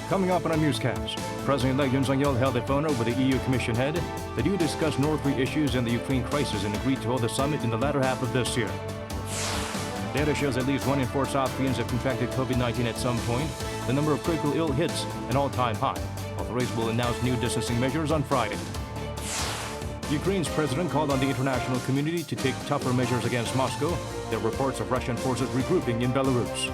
Coming up on our newscast, President-elect Yoon held a phone with the EU Commission head. The two discussed North Korea issues and the Ukraine crisis and agreed to hold the summit in the latter half of this year. Data shows at least 1 in 4 South Koreans have contracted COVID-19 at some point. The number of critical ill hits an all-time high. Authorities will announce new distancing measures on Friday. Ukraine's president called on the international community to take tougher measures against Moscow. There are reports of Russian forces regrouping in Belarus.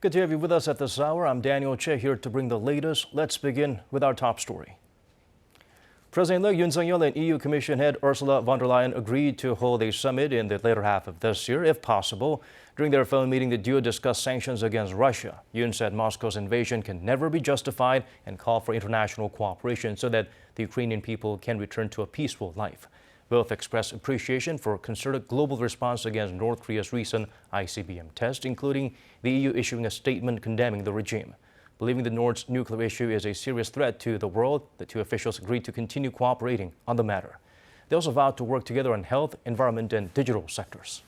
Good to have you with us at this hour. I'm Daniel Che here to bring the latest. Let's begin with our top story. President-elect Yoon and EU Commission head Ursula von der Leyen agreed to hold a summit in the later half of this year, if possible. During their phone meeting, the duo discussed sanctions against Russia. Yoon said Moscow's invasion can never be justified and called for international cooperation so that the Ukrainian people can return to a peaceful life. Both expressed appreciation for a concerted global response against North Korea's recent ICBM test, including the EU issuing a statement condemning the regime. Believing the North's nuclear issue is a serious threat to the world, the two officials agreed to continue cooperating on the matter. They also vowed to work together on health, environment, and digital sectors.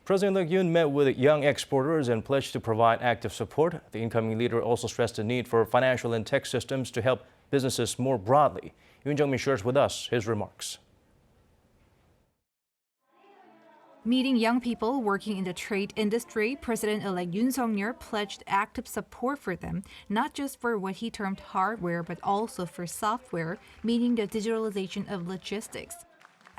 President-elect Yoon met with young exporters and pledged to provide active support. The incoming leader also stressed the need for financial and tech systems to help businesses more broadly. Yoon Jung-min shares with us his remarks. Meeting young people working in the trade industry, President-elect Yoon Suk-yeol pledged active support for them, not just for what he termed hardware, but also for software, meaning the digitalization of logistics.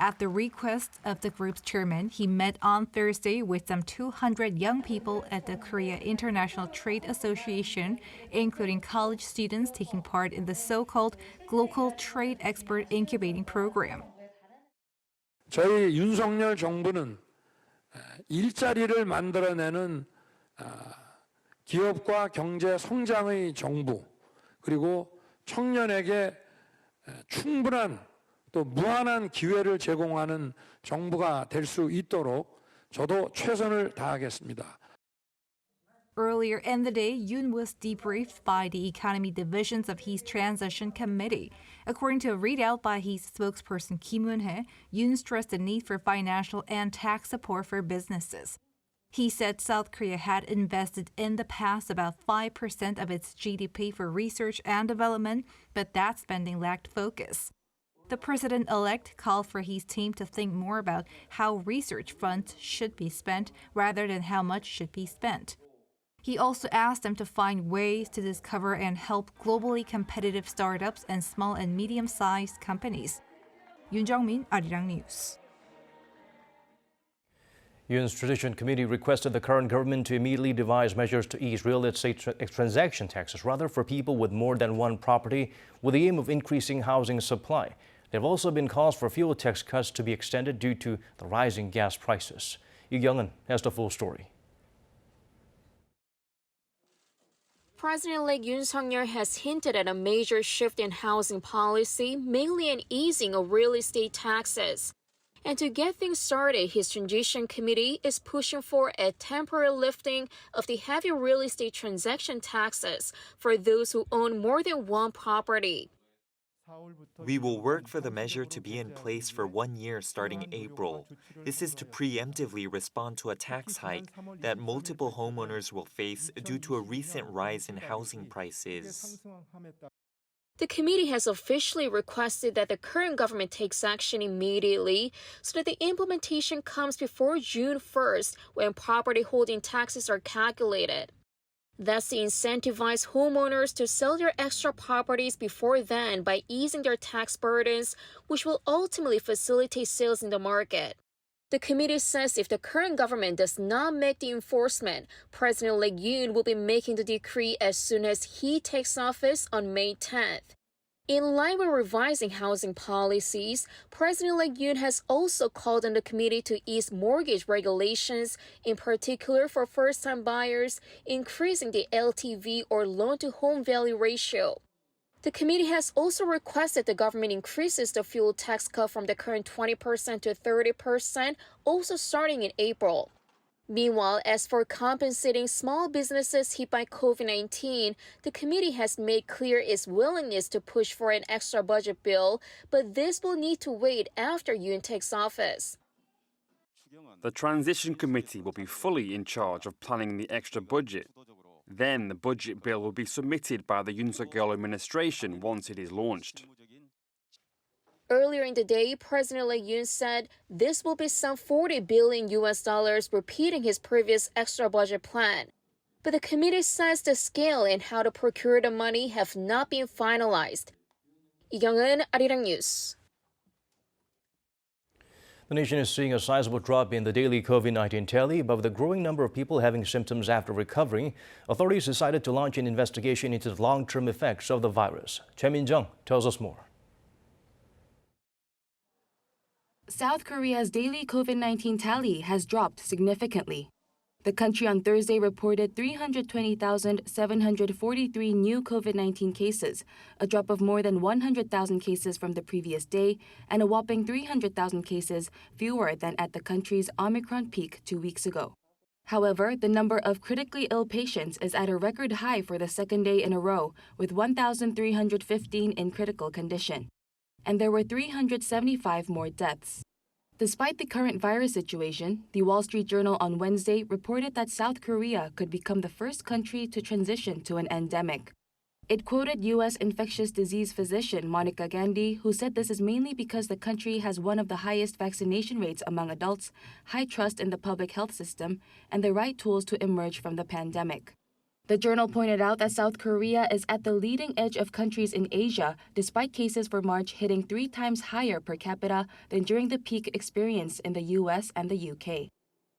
At the request of the group's chairman, he met on Thursday with some 200 young people at the Korea International Trade Association, including college students taking part in the so-called Global Trade Expert Incubating Program. 저희 윤석열 정부는 일자리를 만들어내는 기업과 경제 성장의 정부, 그리고 청년에게 충분한 또 무한한 기회를 제공하는 정부가 될 수 있도록 저도 최선을 다하겠습니다. Earlier in the day, Yoon was debriefed by the economy divisions of his transition committee. According to a readout by his spokesperson Kim Moon-hye, Yoon stressed the need for financial and tax support for businesses. He said South Korea had invested in the past about 5% of its GDP for research and development, but that spending lacked focus. The president-elect called for his team to think more about how research funds should be spent rather than how much should be spent. He also asked them to find ways to discover and help globally competitive startups and small and medium-sized companies. Yoon Jung-min, Arirang News. Yoon's Transition Committee requested the current government to immediately devise measures to ease real estate transaction taxes, rather for people with more than one property, with the aim of increasing housing supply. There have also been calls for fuel tax cuts to be extended due to the rising gas prices. Lee Kyung-un has the full story. President-elect Yoon Suk-yeol has hinted at a major shift in housing policy, mainly an easing of real estate taxes. And to get things started, his transition committee is pushing for a temporary lifting of the heavy real estate transaction taxes for those who own more than one property. We will work for the measure to be in place for 1 year starting April. This is to preemptively respond to a tax hike that multiple homeowners will face due to a recent rise in housing prices. The committee has officially requested that the current government takes action immediately so that the implementation comes before June 1st, when property holding taxes are calculated. That's to incentivize homeowners to sell their extra properties before then by easing their tax burdens, which will ultimately facilitate sales in the market. The committee says if the current government does not make the enforcement, President-elect Yoon will be making the decree as soon as he takes office on May 10th. In line with revising housing policies, President-elect Yoon has also called on the committee to ease mortgage regulations, in particular for first-time buyers, increasing the LTV or loan-to-home value ratio. The committee has also requested the government increases the fuel tax cut from the current 20% to 30%, also starting in April. Meanwhile, as for compensating small businesses hit by COVID-19, the committee has made clear its willingness to push for an extra budget bill, but this will need to wait after Yoon takes office. The Transition Committee will be fully in charge of planning the extra budget. Then the budget bill will be submitted by the Yoon Suk-yeol administration once it is launched. Earlier in the day, President-elect Yoon said this will be some $40 billion, repeating his previous extra budget plan. But the committee says the scale and how to procure the money have not been finalized. 이경은, Arirang News. The nation is seeing a sizable drop in the daily COVID-19 tally, but with a growing number of people having symptoms after recovering, authorities decided to launch an investigation into the long-term effects of the virus. Choi Min-jung tells us more. South Korea's daily COVID-19 tally has dropped significantly. The country on Thursday reported 320,743 new COVID-19 cases, a drop of more than 100,000 cases from the previous day, and a whopping 300,000 cases fewer than at the country's Omicron peak 2 weeks ago. However, the number of critically ill patients is at a record high for the second day in a row, with 1,315 in critical condition. And there were 375 more deaths. Despite the current virus situation, the Wall Street Journal on Wednesday reported that South Korea could become the first country to transition to an endemic. It quoted U.S. infectious disease physician Monica Gandhi, who said this is mainly because the country has one of the highest vaccination rates among adults, high trust in the public health system, and the right tools to emerge from the pandemic. The journal pointed out that South Korea is at the leading edge of countries in Asia, despite cases for March hitting 3 times higher per capita than during the peak experienced in the US and the UK.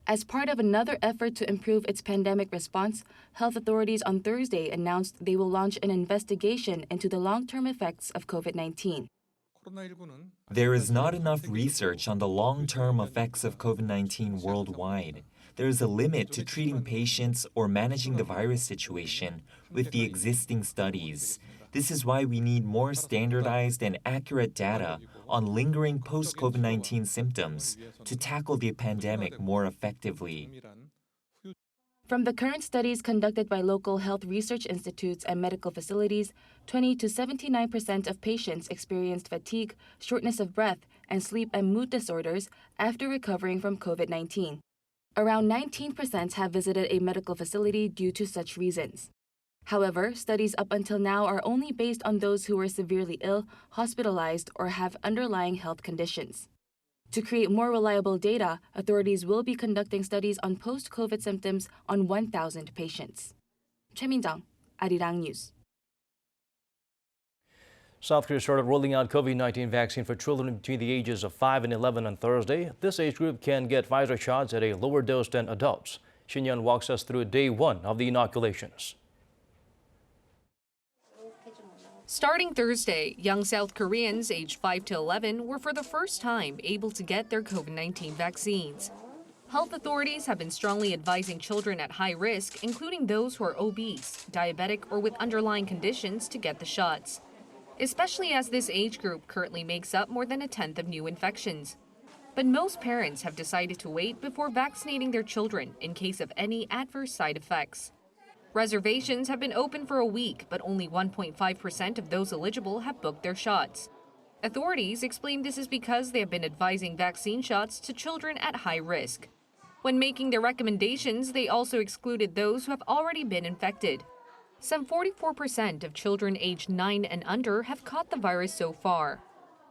As part of another effort to improve its pandemic response, health authorities on Thursday announced they will launch an investigation into the long-term effects of COVID-19. There is not enough research on the long-term effects of COVID-19 worldwide. There is a limit to treating patients or managing the virus situation with the existing studies. This is why we need more standardized and accurate data on lingering post-COVID-19 symptoms to tackle the pandemic more effectively. From the current studies conducted by local health research institutes and medical facilities, 20 to 79% of patients experienced fatigue, shortness of breath, and sleep and mood disorders after recovering from COVID-19. Around 19% have visited a medical facility due to such reasons. However, studies up until now are only based on those who are severely ill, hospitalized, or have underlying health conditions. To create more reliable data, authorities will be conducting studies on post-COVID symptoms on 1,000 patients. Choi Min-jung, Arirang News. South Korea started rolling out COVID-19 vaccine for children between the ages of 5 and 11 on Thursday. This age group can get Pfizer shots at a lower dose than adults. Shin Yeon walks us through day 1 of the inoculations. Starting Thursday, young South Koreans aged 5 to 11 were for the first time able to get their COVID-19 vaccines. Health authorities have been strongly advising children at high risk, including those who are obese, diabetic, or with underlying conditions, to get the shots, especially as this age group currently makes up more than a tenth of new infections. But most parents have decided to wait before vaccinating their children in case of any adverse side effects. Reservations have been open for a week, but only 1.5% of those eligible have booked their shots. Authorities explain this is because they have been advising vaccine shots to children at high risk. When making their recommendations, they also excluded those who have already been infected. Some 44% of children aged 9 and under have caught the virus so far.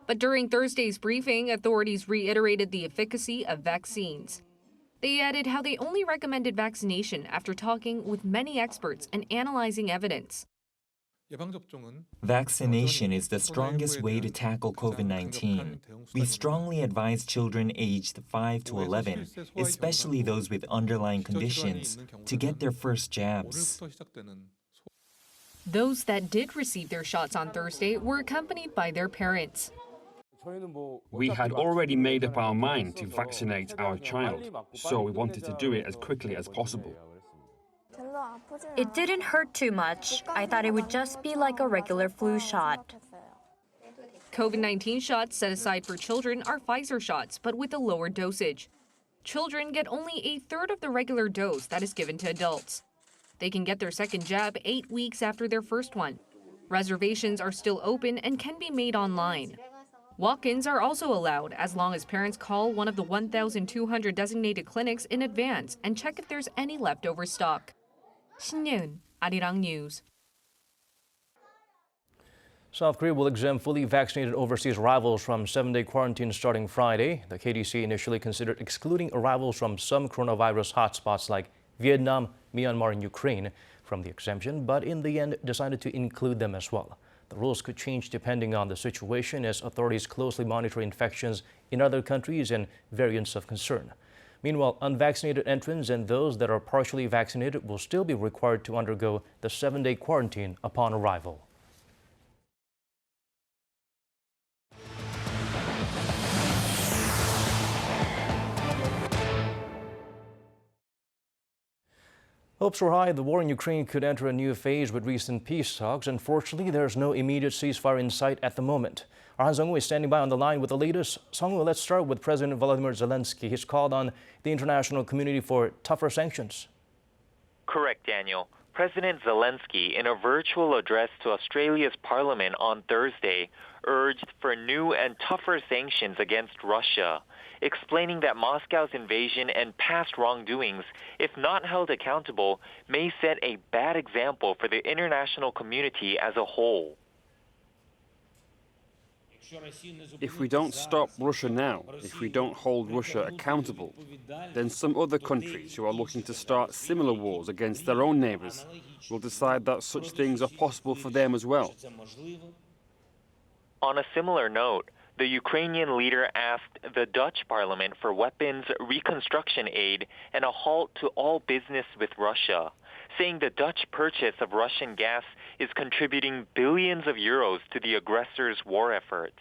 But during Thursday's briefing, authorities reiterated the efficacy of vaccines. They added how they only recommended vaccination after talking with many experts and analyzing evidence. Vaccination is the strongest way to tackle COVID-19. We strongly advise children aged 5 to 11, especially those with underlying conditions, to get their first jabs. Those that did receive their shots on Thursday were accompanied by their parents. We had already made up our mind to vaccinate our child, so we wanted to do it as quickly as possible. It didn't hurt too much. I thought it would just be like a regular flu shot. COVID-19 shots set aside for children are Pfizer shots, but with a lower dosage. Children get only a third of the regular dose that is given to adults. They can get their second jab 8 weeks after their first one. Reservations are still open and can be made online. Walk-ins are also allowed as long as parents call one of the 1,200 designated clinics in advance and check if there's any leftover stock. 신예은, Arirang News. South Korea will exempt fully vaccinated overseas arrivals from 7-day quarantine starting Friday. The KDC initially considered excluding arrivals from some coronavirus hotspots like Vietnam, Myanmar, and Ukraine from the exemption, but in the end decided to include them as well. The rules could change depending on the situation as authorities closely monitor infections in other countries and variants of concern. Meanwhile, unvaccinated entrants and those that are partially vaccinated will still be required to undergo the 7-day quarantine upon arrival. Hopes were high the war in Ukraine could enter a new phase with recent peace talks. Unfortunately, there's no immediate ceasefire in sight at the moment. Our Han Sung-woo is standing by on the line with the latest. Sung-woo, let's start with President Volodymyr Zelensky. He's called on the international community for tougher sanctions. Correct, Daniel. President Zelensky, in a virtual address to Australia's parliament on Thursday, urged for new and tougher sanctions against Russia, explaining that Moscow's invasion and past wrongdoings, if not held accountable, may set a bad example for the international community as a whole. If we don't stop Russia now, if we don't hold Russia accountable, then some other countries who are looking to start similar wars against their own neighbors will decide that such things are possible for them as well. On a similar note, the Ukrainian leader asked the Dutch parliament for weapons reconstruction aid and a halt to all business with Russia, saying the Dutch purchase of Russian gas is contributing billions of euros to the aggressor's war efforts.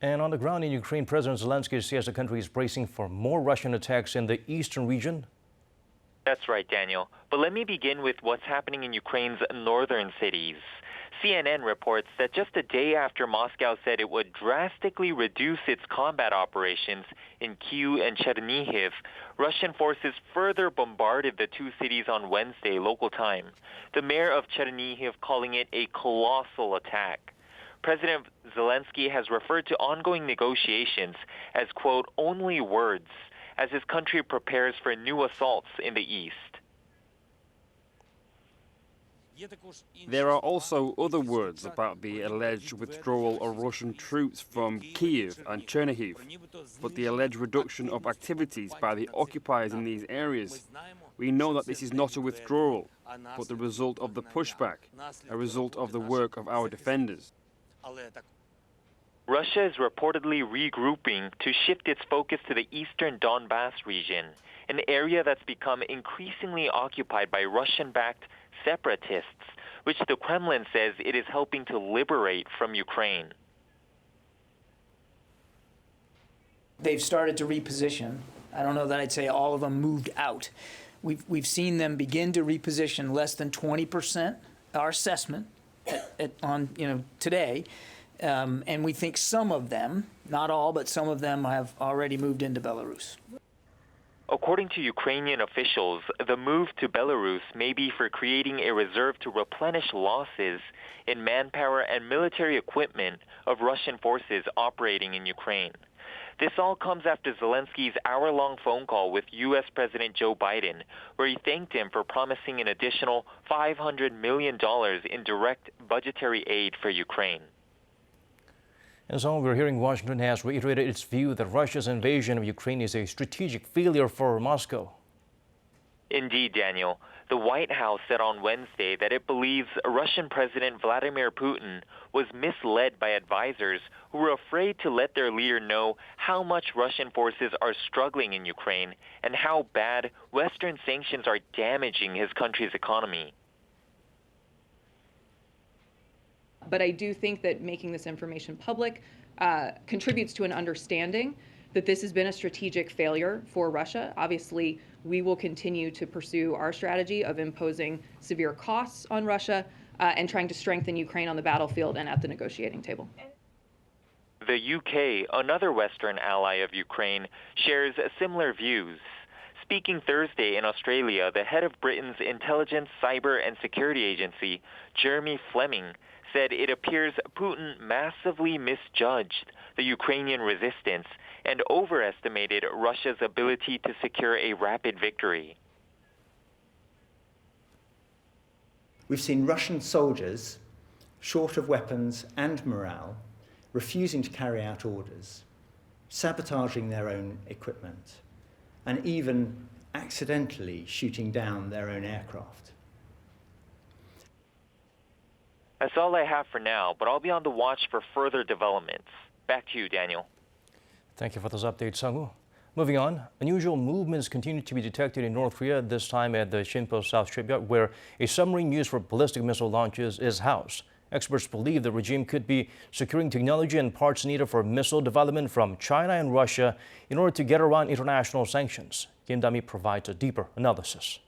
And on the ground in Ukraine, President Zelensky says the country is bracing for more Russian attacks in the eastern region. That's right, Daniel. But let me begin with what's happening in Ukraine's northern cities. CNN reports that just a day after Moscow said it would drastically reduce its combat operations in Kyiv and Chernihiv, Russian forces further bombarded the two cities on Wednesday local time, the mayor of Chernihiv calling it a colossal attack. President Zelensky has referred to ongoing negotiations as, quote, only words, as his country prepares for new assaults in the east. There are also other words about the alleged withdrawal of Russian troops from Kyiv and Chernihiv, but the alleged reduction of activities by the occupiers in these areas. We know that this is not a withdrawal, but the result of the pushback, a result of the work of our defenders. Russia is reportedly regrouping to shift its focus to the eastern Donbas region, an area that's become increasingly occupied by Russian-backed separatists, which the Kremlin says it is helping to liberate from Ukraine. They've started to reposition. I don't know that I'd say all of them moved out. We've seen them begin to reposition less than 20%, our assessment on today. And we think some of them, not all, but some of them have already moved into Belarus. According to Ukrainian officials, the move to Belarus may be for creating a reserve to replenish losses in manpower and military equipment of Russian forces operating in Ukraine. This all comes after Zelensky's hour-long phone call with U.S. President Joe Biden, where he thanked him for promising an additional $500 million in direct budgetary aid for Ukraine. And so we're hearing Washington has reiterated its view that Russia's invasion of Ukraine is a strategic failure for Moscow. Indeed, Daniel. The White House said on Wednesday that it believes Russian President Vladimir Putin was misled by advisors who were afraid to let their leader know how much Russian forces are struggling in Ukraine and how bad Western sanctions are damaging his country's economy. But I do think that making this information public contributes to an understanding that this has been a strategic failure for Russia. Obviously, we will continue to pursue our strategy of imposing severe costs on Russia and trying to strengthen Ukraine on the battlefield and at the negotiating table. The UK, another Western ally of Ukraine, shares similar views. Speaking Thursday in Australia, the head of Britain's Intelligence, Cyber and Security Agency, Jeremy Fleming, said it appears Putin massively misjudged the Ukrainian resistance and overestimated Russia's ability to secure a rapid victory. We've seen Russian soldiers, short of weapons and morale, refusing to carry out orders, sabotaging their own equipment, and even accidentally shooting down their own aircraft. That's all I have for now, but I'll be on the watch for further developments. Back to you, Daniel. Thank you for those updates, Sang-woo. Moving on, unusual movements continue to be detected in North Korea, this time at the Sinpo South Shipyard, where a submarine used for ballistic missile launches is housed. Experts believe the regime could be securing technology and parts needed for missile development from China and Russia in order to get around international sanctions. Kim Da-mi provides a deeper analysis.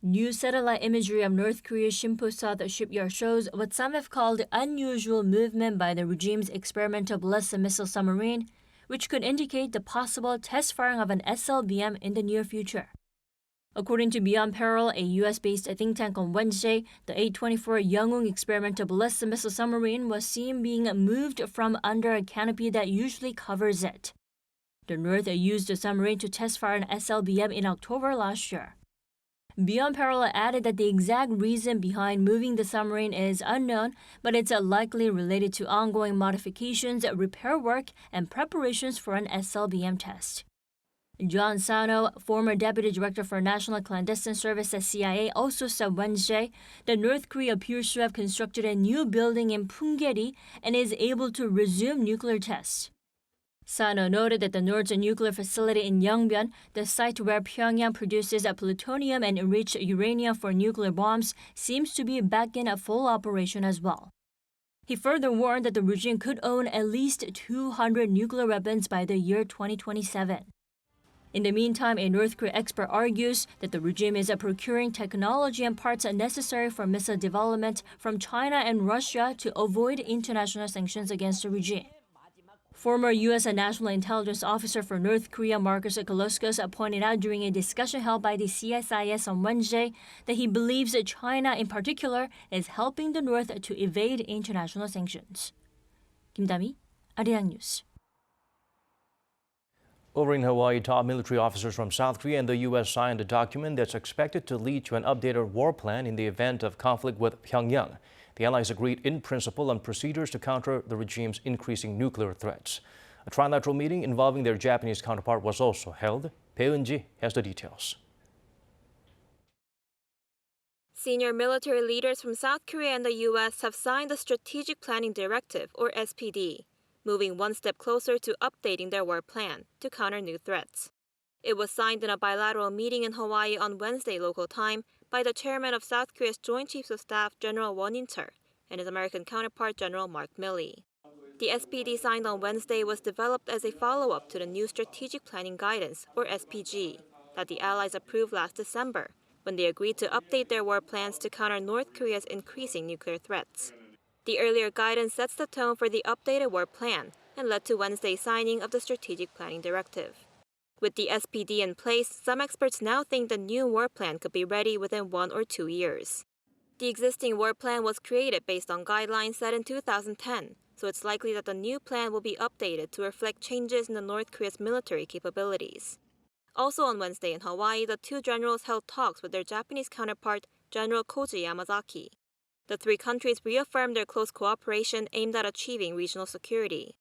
New satellite imagery of North Korea's Sinpo South Shipyard shows what some have called unusual movement by the regime's experimental ballistic missile submarine, which could indicate the possible test firing of an SLBM in the near future. According to Beyond Peril, a U.S.-based think tank on Wednesday, the A-24 Young experimental ballistic missile submarine was seen being moved from under a canopy that usually covers it. The North used the submarine to test fire an SLBM in October last year. Beyond Peril added that the exact reason behind moving the submarine is unknown, but it's likely related to ongoing modifications, repair work, and preparations for an SLBM test. John Sano, former deputy director for National Clandestine Service at CIA, also said Wednesday that North Korea appears to have constructed a new building in Punggye-ri and is able to resume nuclear tests. Sano noted that the North's nuclear facility in Yongbyon, the site where Pyongyang produces plutonium and enriched uranium for nuclear bombs, seems to be back in full operation as well. He further warned that the regime could own at least 200 nuclear weapons by the year 2027. In the meantime, a North Korea expert argues that the regime is procuring technology and parts necessary for missile development from China and Russia to avoid international sanctions against the regime. Former U.S. National Intelligence Officer for North Korea Marcus Koloskos pointed out during a discussion held by the CSIS on Wednesday that he believes that China in particular is helping the North to evade international sanctions. Kim Da-mi, Arirang News. Over in Hawaii, top military officers from South Korea and the U.S. signed a document that's expected to lead to an updated war plan in the event of conflict with Pyongyang. The allies agreed in principle on procedures to counter the regime's increasing nuclear threats. A trilateral meeting involving their Japanese counterpart was also held. Bae Eun-ji has the details. Senior military leaders from South Korea and the U.S. have signed the Strategic Planning Directive, or SPD, moving one step closer to updating their war plan to counter new threats. It was signed in a bilateral meeting in Hawaii on Wednesday local time by the chairman of South Korea's Joint Chiefs of Staff, General Won In-cheol, and his American counterpart, General Mark Milley. The SPD signed on Wednesday was developed as a follow-up to the new Strategic Planning Guidance, or SPG, that the Allies approved last December, when they agreed to update their war plans to counter North Korea's increasing nuclear threats. The earlier guidance sets the tone for the updated war plan and led to Wednesday's signing of the Strategic Planning Directive. With the SPD in place, some experts now think the new war plan could be ready within 1 or 2 years. The existing war plan was created based on guidelines set in 2010, so it's likely that the new plan will be updated to reflect changes in the North Korea's military capabilities. Also on Wednesday in Hawaii, the two generals held talks with their Japanese counterpart, General Koji Yamazaki. The three countries reaffirmed their close cooperation aimed at achieving regional security.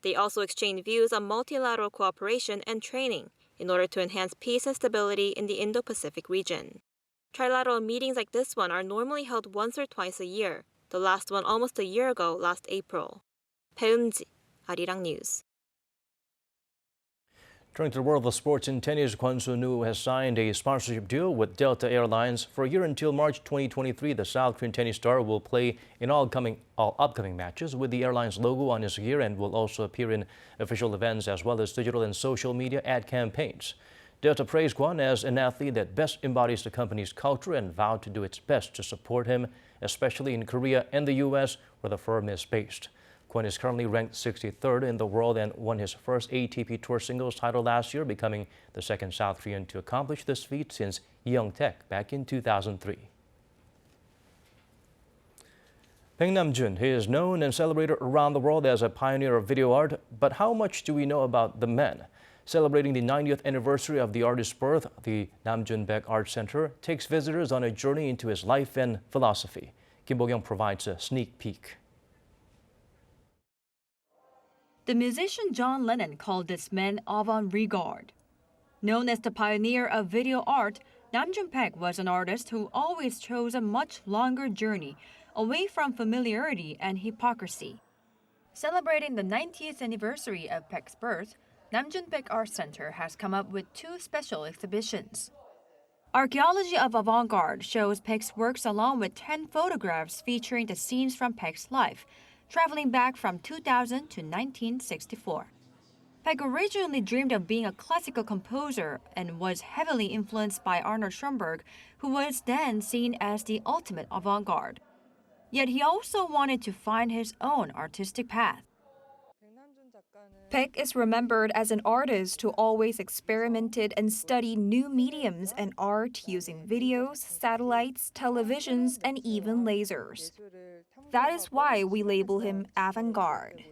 They also exchanged views on multilateral cooperation and training in order to enhance peace and stability in the Indo-Pacific region. Trilateral meetings like this one are normally held once or twice a year, the last one almost a year ago last April. Bae Eun-ji, Arirang News. Turning to the world of sports and tennis, Kwon Soo-nu has signed a sponsorship deal with Delta Airlines for a year until March 2023. The South Korean tennis star will play in all upcoming matches with the airline's logo on his gear and will also appear in official events as well as digital and social media ad campaigns. Delta praised Kwon as an athlete that best embodies the company's culture and vowed to do its best to support him, especially in Korea and the U.S., where the firm is based. Kwon is currently ranked 63rd in the world and won his first ATP Tour singles title last year, becoming the second South Korean to accomplish this feat since Young-taek back in 2003. Nam June, he is known and celebrated around the world as a pioneer of video art, but how much do we know about the man? Celebrating the 90th anniversary of the artist's birth, the Nam June Paik Art Center takes visitors on a journey into his life and philosophy. Kim Bo-kyung provides a sneak peek. The musician John Lennon called this man avant-garde. Known as the pioneer of video art, Nam June Paik was an artist who always chose a much longer journey away from familiarity and hypocrisy. Celebrating the 90th anniversary of Paik's birth, Nam June Paik Art Center has come up with two special exhibitions. Archaeology of Avant-Garde shows Paik's works along with 10 photographs featuring the scenes from Paik's life, traveling back from 2000 to 1964. Paik originally dreamed of being a classical composer and was heavily influenced by Arnold Schoenberg, who was then seen as the ultimate avant-garde. Yet he also wanted to find his own artistic path. Paik is remembered as an artist who always experimented and studied new mediums and art using videos, satellites, televisions, and even lasers. That is why we label him avant-garde.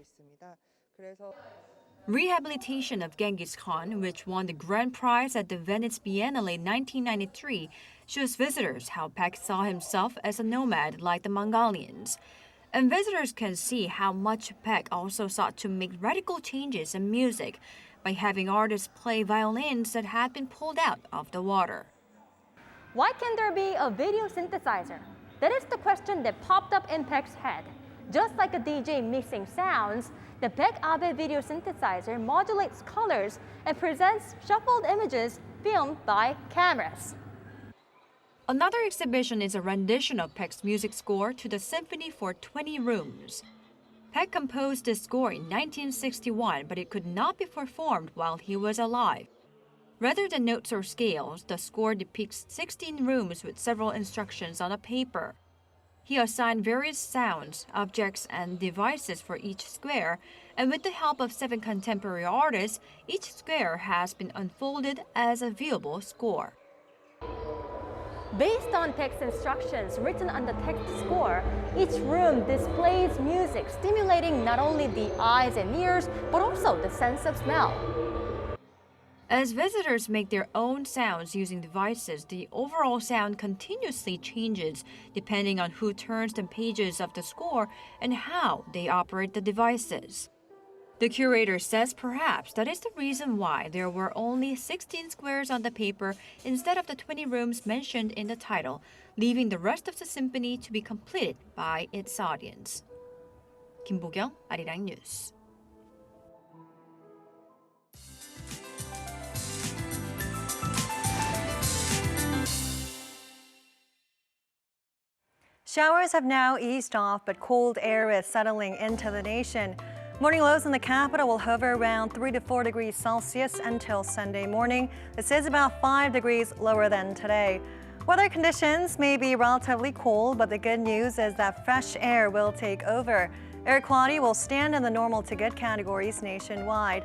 Rehabilitation of Genghis Khan, which won the grand prize at the Venice Biennale 1993, shows visitors how Paik saw himself as a nomad like the Mongolians. And visitors can see how much Paik also sought to make radical changes in music by having artists play violins that had been pulled out of the water. Why can there be a video synthesizer? That is the question that popped up in Paik's head. Just like a DJ mixing sounds, the Paik Abe video synthesizer modulates colors and presents shuffled images filmed by cameras. Another exhibition is a rendition of Paik's music score to the Symphony for 20 Rooms. Paik composed this score in 1961, but it could not be performed while he was alive. Rather than notes or scales, the score depicts 16 rooms with several instructions on a paper. He assigned various sounds, objects, and devices for each square, and with the help of 7 contemporary artists, each square has been unfolded as a viewable score. Based on Paik's instructions written on the text score, each room displays music stimulating not only the eyes and ears, but also the sense of smell. As visitors make their own sounds using devices, the overall sound continuously changes depending on who turns the pages of the score and how they operate the devices. The curator says perhaps that is the reason why there were only 16 squares on the paper instead of the 20 rooms mentioned in the title, leaving the rest of the symphony to be completed by its audience. Kim Bo-kyung, Arirang News. Showers have now eased off, but cold air is settling into the nation. Morning lows in the capital will hover around 3 to 4 degrees Celsius until Sunday morning. This is about 5 degrees lower than today. Weather conditions may be relatively cold, but the good news is that fresh air will take over. Air quality will stand in the normal to good categories nationwide.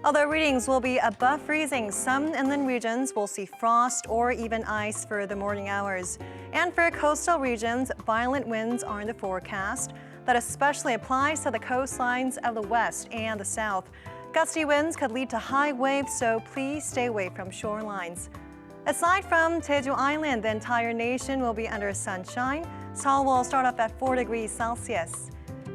Although readings will be above freezing, some inland regions will see frost or even ice for the morning hours. And for coastal regions, violent winds are in the forecast. That especially applies to the coastlines of the west and the south. Gusty winds could lead to high waves, so please stay away from shorelines. Aside from Jeju Island, the entire nation will be under sunshine. Seoul will start off at 4 degrees Celsius.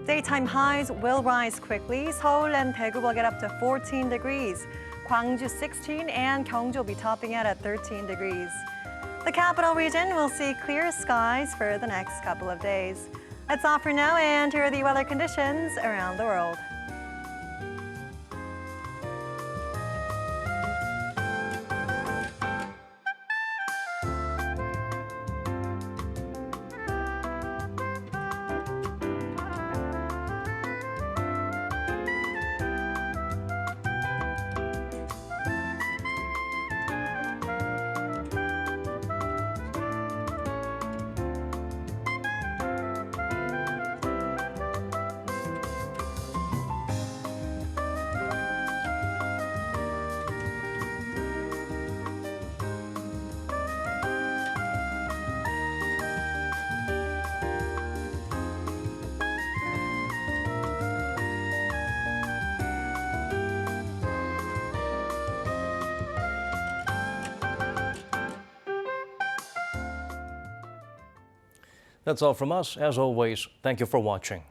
Daytime highs will rise quickly. Seoul and Daegu will get up to 14 degrees. Gwangju 16 and Gyeongju will be topping out at 13 degrees. The capital region will see clear skies for the next couple of days. That's all for now, and here are the weather conditions around the world. That's all from us. As always, thank you for watching.